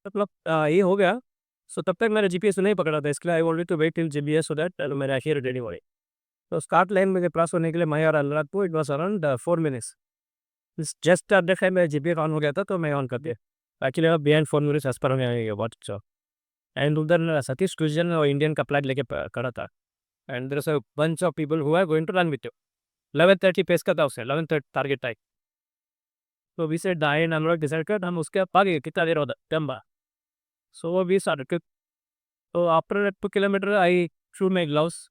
मतलब ये हो गया। सो तब तक मैंने जीपीएस नहीं पकड़ा था, इसके लिए I wanted to wait till GPS so that मेरा हियर रेडी हो। तो स्टार्ट लाइन में क्रॉस होने के लिए मैं और Allahpur it was around 4 minutes. Just at the time मेरा जीपीएस ऑन हो गया था तो मैं ऑन कर दिया। Actually behind 4 minutes as per what so. And उधर सतीश क्रिश्चियन और इंडियन का फ्लैग लेके खड़ा था। And there is a bunch of people who are going to run with you. 11:30 pace का था उसे, 11:30 टारगेट टाइम। तो we said I and Anurag decide कर हम उसके आगे कितना देर होता लंबा। So we started. तो after 2 kilometre I threw my gloves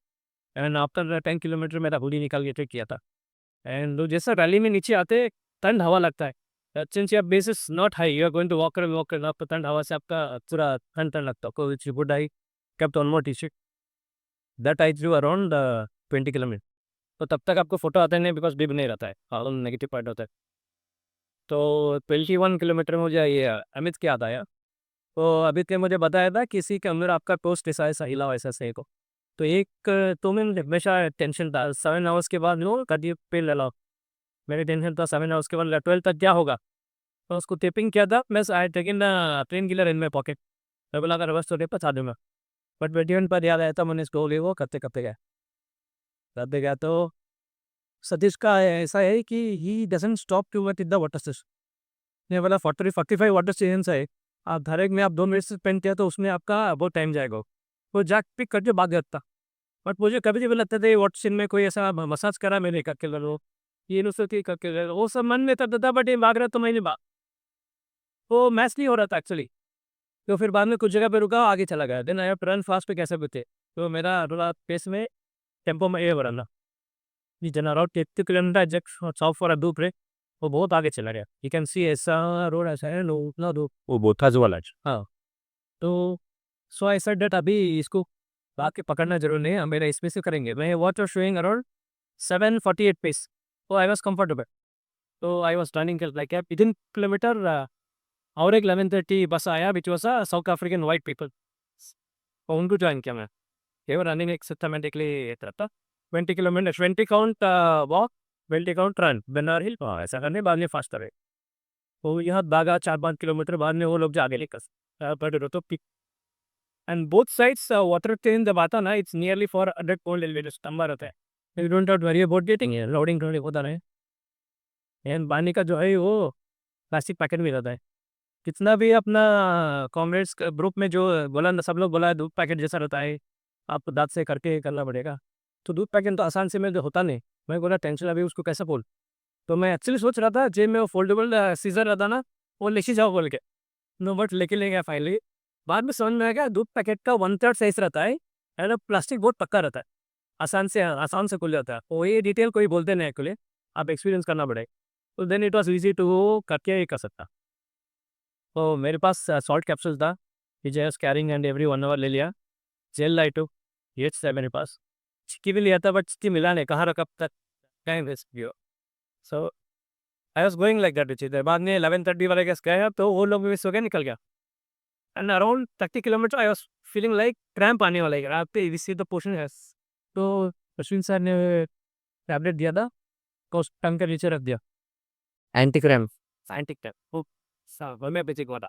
and after 10 kilometre मेरा हुडी निकाल के ट्रेक किया था। एंड जैसा रैली में नीचे आते ठंड हवा लगता है। Since your base is not high, you are going to walk आपका ठंड हवा से आपका पूरा ठंड ठंड लगता है। Which good I kept on more T shirt that I threw around 20 kilometre. तो तब तक आपको फोटो आता नहीं बिकॉज डिब नहीं रहता है, हाँ नेगेटिव पॉइंट होता है। तो 21 किलोमीटर में मुझे ये अमित के याद आया। तो अमित ने मुझे बताया था किसी के अंदर आपका पोस्ट ऐसा ऐसा हिला वैसा सही को। तो एक तो मैं हमेशा टेंशन था 7 आवर्स के बाद नो कभी पे ले लो। मेरी टेंशन था 7 आवर्स के बाद 12 तक क्या होगा। तो उसको टिपिंग किया था मैं I taken train killer in my pocket. मैं बोला अगर बस तो पहुंचा दूंगा। बट 21 पर याद आया था मैंने इसको ले वो करते करते गया करते गया। तो सतीश का ऐसा है कि he doesn't stop too much in the water station. ने बोला 45 वाटर स्टेशन है। आप डायरेक्ट में आप 2 मिनट से स्पेंड किया तो उसमें आपका बहुत टाइम जाएगा। वो जाक पिक करके भाग जाता। बट मुझे कभी कभी लगता था ये वाटर स्टेशन में कोई ऐसा मसाज करा मैंने करके लो ये नुस्खे करके ले लो, वो सब मन में था बट ये भाग रहा तो मैं नहीं भाग। वो मैच नहीं हो रहा था एक्चुअली। तो फिर बाद में कुछ जगह पे रुका आगे चला गया। Then I have run fast पे कैसे बचे। तो मेरा थोड़ा पेस में टेम्पो में ये बरना जी जना around 30 kilometre exact soft for a डूप रे। वो बहुत आगे चला गया। यू कैन सी ऐसा रोड ऐसा है नो उतना दो वो बहुत था जो वाला। हाँ। तो सो आई सेड दैट अभी इसको भाग के पकड़ना जरूर नहीं है, मेरा इसमें से करेंगे। मैं वॉच और शोइंग अराउंड 7:48 पेस। तो आई वॉज कम्फर्टेबल। तो I was running like 18 kilometre. और एक 11:30 बस आया which was a South African white people. और उनको ज्वाइन किया मैं। केवल रनिंग एक सिस्टमेटिकली रहता। 20 kilometre 20 count walk 20 count run बनर हिल ऐसा करने बाद में फास्ट रहे। तो यहाँ भागा 4-5 किलोमीटर बाद में वो लोग जो आगे लेकर पर तो peak and both sides water train जब आता ना it's nearly for 100 point elevated लंबा रहता है। You don't have to worry about getting loading होता रहे। एंड पानी का जो है वो प्लास्टिक पैकेट में रहता है। कितना भी अपना कॉमरेड्स ग्रुप में जो बोला ना सब लोग बोला दूध पैकेट जैसा रहता है आपको दांत से करके करना पड़ेगा। तो दूध पैकेट तो आसान से में जो होता नहीं। मैं बोला टेंशन अभी उसको कैसे बोल। तो मैं एक्चुअली सोच रहा था जेब में वो फोल्डेबल सीजर रहता ना वो लेके जाओ बोल के। नो बट लेके ले गया फाइनली। बाद में समझ में आ गया दूध पैकेट का 1/3 साइज रहता है। एंड प्लास्टिक बहुत पक्का रहता है। आसान से खुल जाता है। वो ये डिटेल कोई बोलते नहीं एक्चुअली। आप एक्सपीरियंस करना पड़ेगा। तो then it was easy to करके ही कर सकता। तो मेरे पास सॉल्ट कैप्सूल था कि just carrying and every 1 hour ले लिया। जेल लाइटो ये है मेरे पास। चिक्की भी लिया था बट चिक्की मिला नहीं कहाँ रखा तक टाइम वेस्ट किया। So I was going like that which बाद में 11:30 वाले गैस गया तो वो लोग भी मिस हो गया निकल गया। And around 30 kilometre I was feeling like cramp आने वाला है आप पे द पोर्शन है। तो अश्विन सर ने टैबलेट दिया था तो उस टंग के नीचे रख दिया। एंटी क्रैम्प एंटी क्रैम्प वो होम्योपैथिक वाला।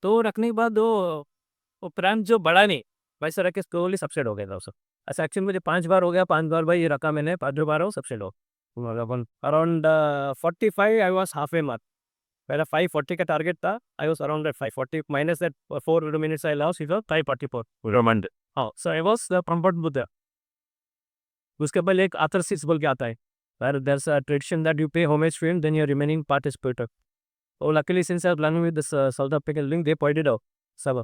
तो रखने के बाद वो क्रैम्प जो बढ़ा नहीं वैसे रख के स्लोली सबसेट हो गया था उसे। ऐसा एक्चुअली मुझे 5 बार हो गया 5 बार भाई ये रखा मैंने 5 बार हो सबसेट हो। Around 45 I was half A mark. पहला 540 का टारगेट था। I was around that 540 minus that 4 minutes I loss is 544 रोमांड। हाँ सो आई वॉज कंफर्टेबल। उसके बाद एक आथरसिस बोल के आता है where there's a tradition that you pay homage to him then your remaining part is Peter. Oh luckily since I was learning with this South African link they pointed out सब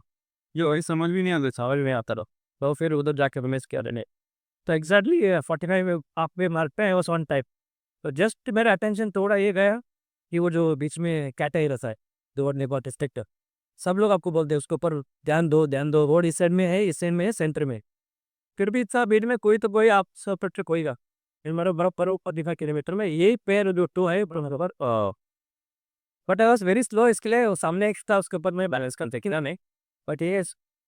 ये वही समझ भी नहीं आता समझ में आता रहो। तो फिर उधर जाके रमेश किया रहने। तो एग्जैक्टली 45 आप पे मार्क पे है ऑन टाइप। तो जस्ट मेरा अटेंशन थोड़ा ये गया कि वो जो बीच में कैटा ही रहता है दौड़ने का डिस्ट्रिक्ट सब लोग आपको बोलते हैं उसके ऊपर ध्यान दो रोड इस साइड में है इस साइड में है सेंटर में। फिर भी इतना भीड़ में कोई तो कोई आप सब पर कोई का मेरे बराबर ऊपर दिखा किलोमीटर में यही पैर जो टू है बराबर। But I was very slow इसके लिए वो सामने एक था उसके ऊपर मैं बैलेंस करते कि ना नहीं। बट ये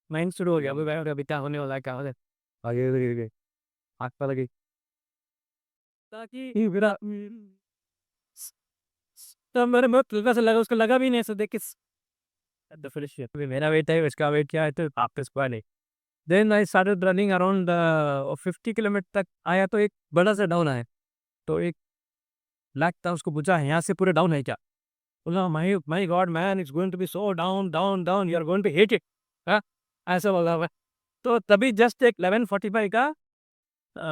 माइंड शुरू हो गया अभी क्या होने वाला है क्या होने आगे आगे आगे आग पा लगी ताकि ये मेरा तो मेरे मुंह हल्का सा लगा उसको लगा भी नहीं ऐसे देख के at the finish. अभी मेरा वेट है, इसका वेट क्या है, तो वापस हुआ नहीं। Then I started running around 50 kilometre तक आया, तो एक बड़ा सा डाउन आया। तो एक ब्लैक था, उसको पूछा यहाँ से पूरे डाउन है क्या? बोला my God man, it's going to be so down down down, you are going to hate it. हाँ, ऐसा बोला मैं। तो तभी जस्ट एक 11:45 का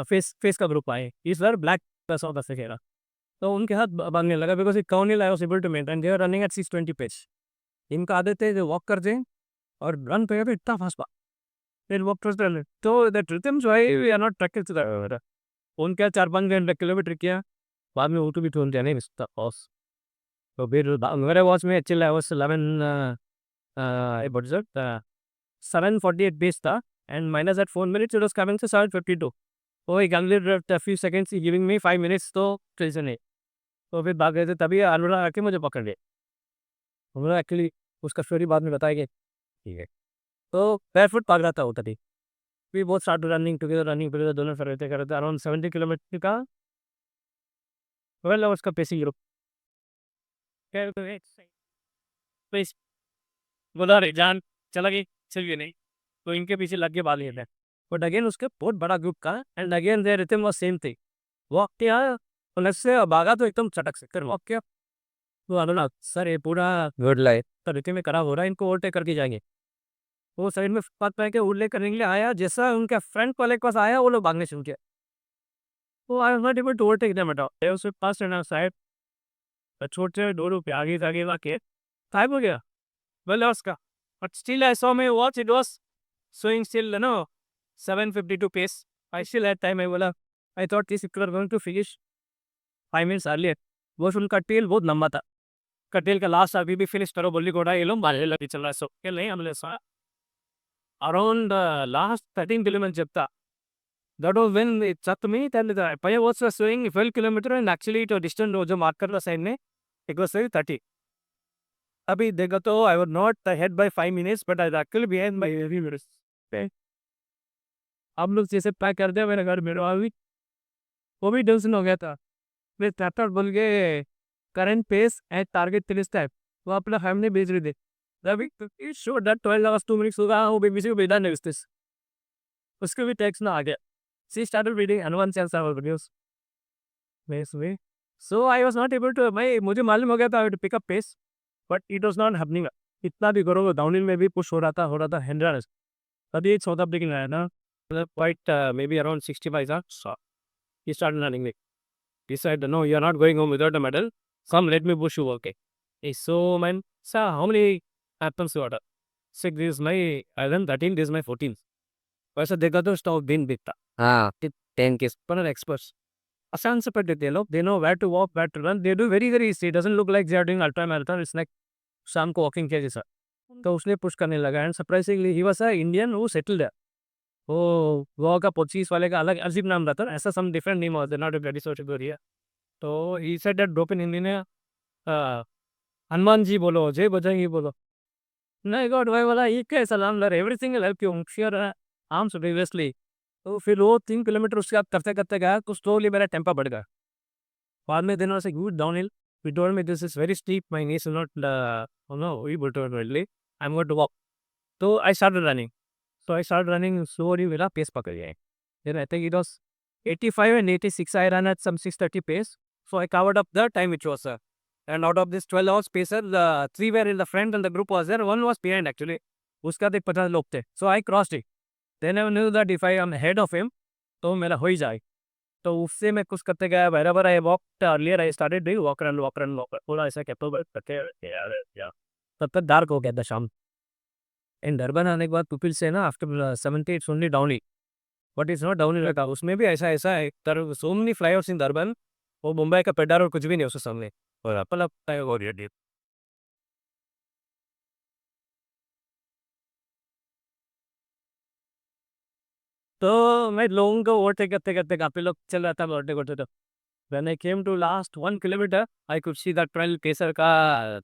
फेस फेस का ग्रुप आए, इस बार ब्लैक साउथ अफ्रीका। तो उनके हाथ भागने लगा, because it count I was able to maintain, they are running at 620 pace. इनका आदत है जो वॉक करते हैं और रन पे इतना फास्ट पा, फिर वॉक करते। तो that rhythms why we are not tracking to that. उनका 4-5 घंटे किलोमीटर किया, बाद में वो टू भी थोड़ी जाने मिस्टर बॉस। तो फिर मेरे वॉच में actually I was 11 what is it 7:48 pace था, and minus eight 4 minutes it was coming to 7:52। वो एक a few seconds giving me 5 minutes, तो टेंशन नहीं। तो फिर भाग गए थे, तभी अनुराग आके मुझे पकड़ लिए। अनुराग एक्चुअली उसका स्टोरी बाद में बताएंगे, ठीक है। तो बैरफुट भाग रहा था वो तभी। We both started running together दोनों कर रहे थे अराउंड 70 किलोमीटर का। वेल उसका पेसिंग ग्रुप प्लीज बोला रे जान, चला गई, चल गई नहीं। तो इनके पीछे लग के भाग लिए थे। बट अगेन उसके बहुत बड़ा ग्रुप था, and again their rhythm was same thing. Walk किया और नेक्स्ट से भागा तो एकदम चटक से, फिर वॉक किया। तो अनुराग सर ये पूरा गुड लाइफ तो रिथम में खराब हो रहा है, इनको ओवरटेक करके जाएंगे। वो साइड में फुटपाथ पे के उड़ले करने के लिए आया, जैसा उनका फ्रंट वाले के पास आया, वो लोग भागने शुरू किया। तो I was not able to overtake them at all, they was fast and side. छोटे दो रुपये आगे आगे गायब हो गया। Well, Oscar. But still, I saw my watch. It was showing still, 7:52 pace. I still had time. I thought this people are going to finish 5 minutes earlier. वो उनका टेल बहुत लंबा था। का टेल का लास्ट अभी भी फिनिश करो बोली घोड़ा, ये लोग मारने लगे चल रहा है। सो क्या नहीं, हमने अराउंड लास्ट 13 किलोमीटर जब था, that was when it struck me that the Paya was showing 12 kilometer, and actually it was distant जो मार्क कर रहा साइड में, it was showing 30। अभी देखा तो I was not ahead by 5 minutes, but I actually behind by 3 minutes. हम लोग जैसे पैक कर दिया मेरे घर में, अभी वो भी टेंशन हो गया था। मैं स्टार्टर बोल के current pace and target finish time वो अपना फैमिली भेज रहे थे। अभी शो दैट 12 आवर्स 2 मिनट्स होगा, वो बीबीसी को भेजा नहीं उससे, उसको भी टैक्स ना आ गया। She started reading Hanuman Chalisa videos मैं इसमें। So I was not able to, मैं मुझे मालूम हो गया था to pick up pace, but it was not happening. इतना भी करो डाउनहिल में भी पुश हो रहा था हिंड्रेंस। तभी एक साउथ अफ्रीकन आया ना, मतलब क्वाइट मे बी अराउंड 65 था। So he started running me, he said no, you are not going home without a medal, come let me push you, okay? So man, sir, how many attempts you order? 6, this is my, I done 13, this is my 14th। वैसा देखा तो stock दिन बीतता। हाँ, 10 case पर experts आसान से पढ़ देते हैं लोग, they know where to walk, where to run, they do very very easy, doesn't look like they are doing ultra marathon, it's like शाम को वॉकिंग किया जैसा। तो उसने पुश करने लगा, and surprisingly he was a Indian who settled है। वो गोवा का पोचीज वाले का अलग अजीब नाम रहता है, ऐसा सम डिफरेंट नेम होता है, नॉट अ वेरी सोचेबल हियर। तो he said that drop in Hindi ने हनुमान जी बोलो, जय बजरंगी बोलो। नहीं गॉड भाई वाला ये क्या सलाम लर everything will help you sure arms previously. तो फिर वो 3 किलोमीटर उसके बाद करते करते गया, तो स्लोली मेरा टेम्पो बढ़ गया। बाद में then was a good downhill, we told me this is very steep, my knees will not no we but already, I am going to walk. तो I started running, so I started running slowly, मेरा pace पकड़ गया। Then I think it was 85 and 86, I ran at some 6:30 pace, so I covered up the time which was and out of this 12 hours pacer, the 3 were in the front and the group was there, 1 was behind actually। उसका देख 50 लोग थे, so I crossed it। Then I knew that if I am ahead of him, तो मेरा हो ही जाए। तो उससे मैं कुछ करते गया, wherever I walked earlier I started doing walk run walk run walk run, पूरा ऐसा कैपेबल करके यार। तब तक डार्क हो गया था शाम। इन डरबन आने के बाद पुपिल से ना after 70 it's only downhill, but it's not downhill रहता, उसमें भी ऐसा ऐसा है तर सो मेनी फ्लाईओवर्स इन डरबन। वो मुंबई का पेड्डार और कुछ भी नहीं उसके सामने, और अपल अप और ये तो मैं लोगों को ओवरटेक करते करते काफी लोग चल रहा था, ओवरटेक करते। तो when I came to last 1 kilometre I could see that 12 केसर का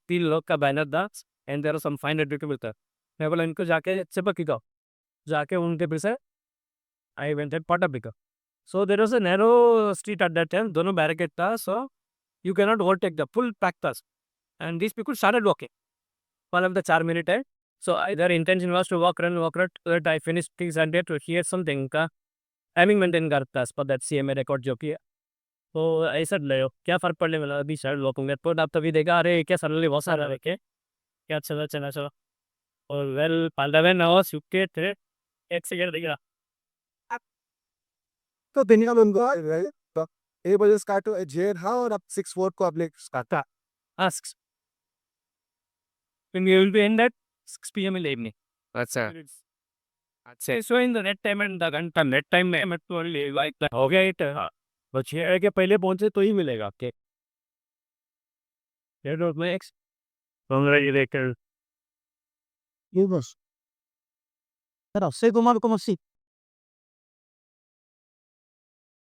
3 लोग का बैनर था, and there are some 500 people था। मैं बोला इनको जाके चिपक जाओ, जाके उनके पीछे आई वेंट एट पाटा। So there was a narrow street at that time, दोनों बैरिकेड था, so you cannot overtake, the full pack था, and these people started walking। मतलब तो 4 मिनट है। सो इधर intention was to walk run that I finish 600 to here something का timing maintain करता है दैट सीएमए रिकॉर्ड जो किया। तो ऐसा ले लो क्या फ़र्क पड़ने वाला अभी शायद लोगों को आप तभी देखा अरे क्या सडनली बहुत सारा रखे क्या चला चला चला और वेल पांडवे ना सुके थे एक सेकंड दिखा तो दुनिया में उनको तो ए बजे स्टार्ट हो जेर हाँ और अब 6-4 को आपने स्टार्ट था ask when we will be end at 6 p.m. in the evening. अच्छा अच्छा so in the net time and the घंटा net time में मैं तो like that हो गया it बस ये है कि पहले पहुंचे तो ही मिलेगा आपके ये डोंट मेक्स congratulations ये बस सर अक्षय कुमार को मसी